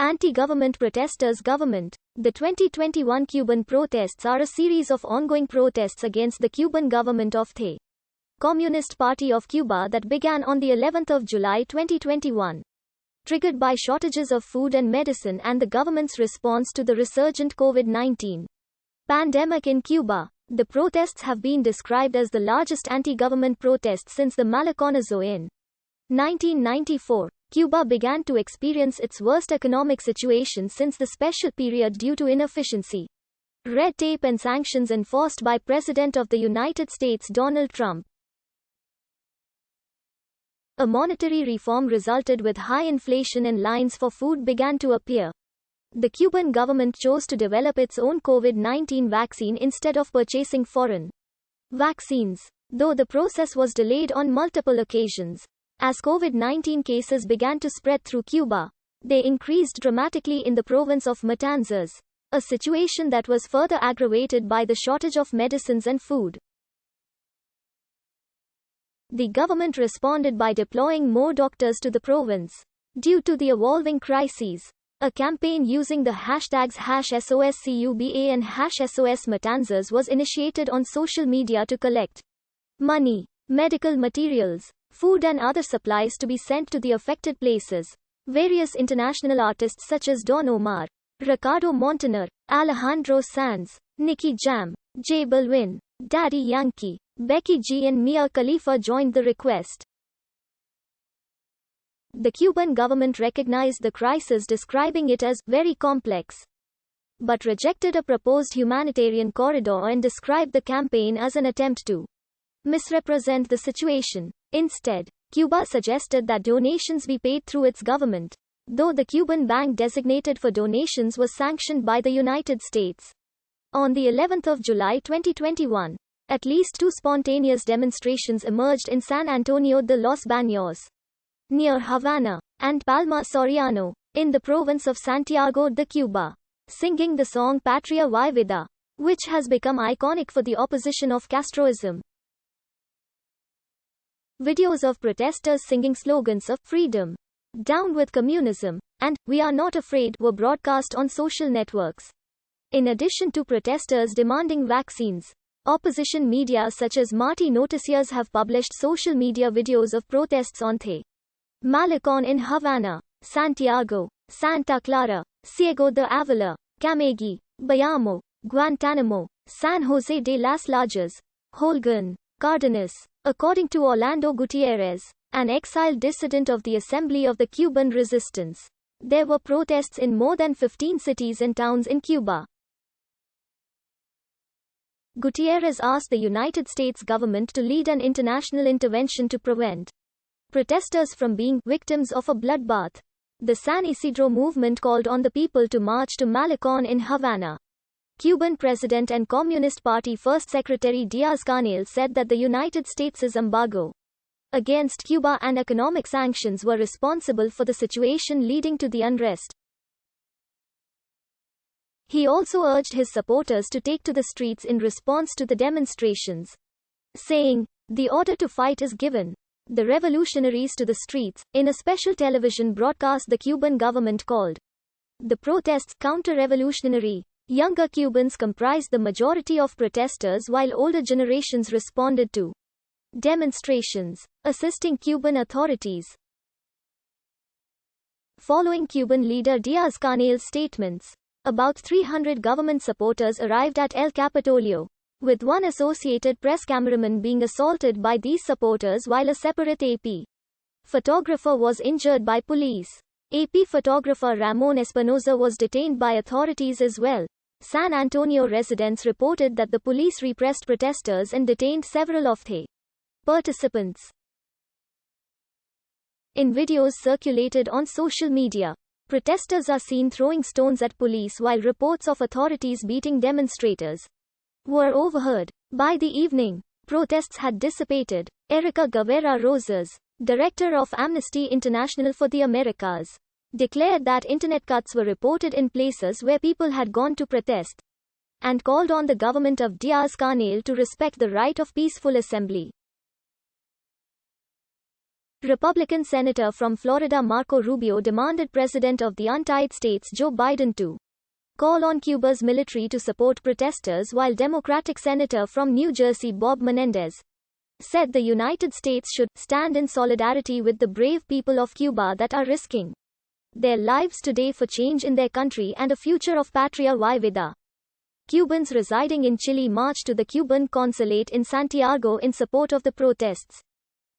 Anti-government protesters government. The 2021 Cuban protests are a series of ongoing protests against the Cuban government of the Communist Party of Cuba that began on the 11th of July 2021. Triggered by shortages of food and medicine and the government's response to the resurgent COVID-19 pandemic in Cuba, the protests have been described as the largest anti-government protests since the Maleconazo in 1994. Cuba began to experience its worst economic situation since the special period due to inefficiency, red tape and sanctions enforced by President of the United States Donald Trump. A monetary reform resulted with high inflation and lines for food began to appear. The Cuban government chose to develop its own COVID-19 vaccine instead of purchasing foreign vaccines, though the process was delayed on multiple occasions. As COVID-19 cases began to spread through Cuba, they increased dramatically in the province of Matanzas, a situation that was further aggravated by the shortage of medicines and food. The government responded by deploying more doctors to the province. Due to the evolving crises, a campaign using the hashtags #SOSCUBA and #SOSMatanzas was initiated on social media to collect money, medical materials, food and other supplies to be sent to the affected places. Various international artists such as Don Omar, Ricardo Montaner, Alejandro Sanz, Nicky Jam, J Balvin, Daddy Yankee, Becky G and Mia Khalifa joined the request. The Cuban government recognized the crisis, describing it as very complex, but rejected a proposed humanitarian corridor and described the campaign as an attempt to misrepresent the situation. Instead, Cuba suggested that donations be paid through its government, though the Cuban bank designated for donations was sanctioned by the United States. On the 11th of July 2021, at least 2 spontaneous demonstrations emerged in San Antonio de los Baños, near Havana, and Palma Soriano, in the province of Santiago de Cuba, singing the song Patria y Vida, which has become iconic for the opposition of Castroism. Videos of protesters singing slogans of freedom, down with communism, and we are not afraid were broadcast on social networks. In addition to protesters demanding vaccines, opposition media such as Marti Noticias have published social media videos of protests on the Malecón in Havana, Santiago, Santa Clara, Ciego de Ávila, Camagüey, Bayamo, Guantánamo, San José de las Lajas, Holguín, Cardenas. According to Orlando Gutierrez, an exiled dissident of the Assembly of the Cuban Resistance, there were protests in more than 15 cities and towns in Cuba. Gutierrez asked the United States government to lead an international intervention to prevent protesters from being victims of a bloodbath. The San Isidro movement called on the people to march to Malecón in Havana. Cuban President and Communist Party First Secretary Díaz-Canel said that the United States' embargo against Cuba and economic sanctions were responsible for the situation leading to the unrest. He also urged his supporters to take to the streets in response to the demonstrations, saying, "The order to fight is given." The revolutionaries to the streets. In a special television broadcast the Cuban government called the protests counter-revolutionary. Younger Cubans comprised the majority of protesters while older generations responded to demonstrations, assisting Cuban authorities. Following Cuban leader Díaz-Canel's statements, about 300 government supporters arrived at El Capitolio, with one Associated Press cameraman being assaulted by these supporters while a separate AP photographer was injured by police. AP photographer Ramon Espinosa was detained by authorities as well. San Antonio residents reported that the police repressed protesters and detained several of the participants. In videos circulated on social media, protesters are seen throwing stones at police while reports of authorities beating demonstrators were overheard. By the evening, protests had dissipated. Erica Guevara Rosas, director of Amnesty International for the Americas, declared that internet cuts were reported in places where people had gone to protest, and called on the government of Díaz-Canel to respect the right of peaceful assembly. Republican Senator from Florida Marco Rubio demanded President of the United States Joe Biden to call on Cuba's military to support protesters, while Democratic Senator from New Jersey Bob Menendez said the United States should stand in solidarity with the brave people of Cuba that are risking their lives today for change in their country and a future of Patria y Vida. Cubans residing in Chile marched to the Cuban consulate in Santiago in support of the protests.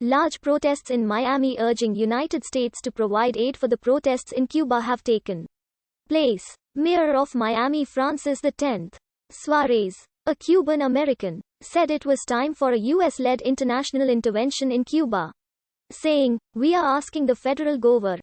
Large protests in Miami urging United States to provide aid for the protests in Cuba have taken place. Mayor of Miami Francis X. Suarez, a Cuban American, said it was time for a US-led international intervention in Cuba, saying, "We are asking the federal government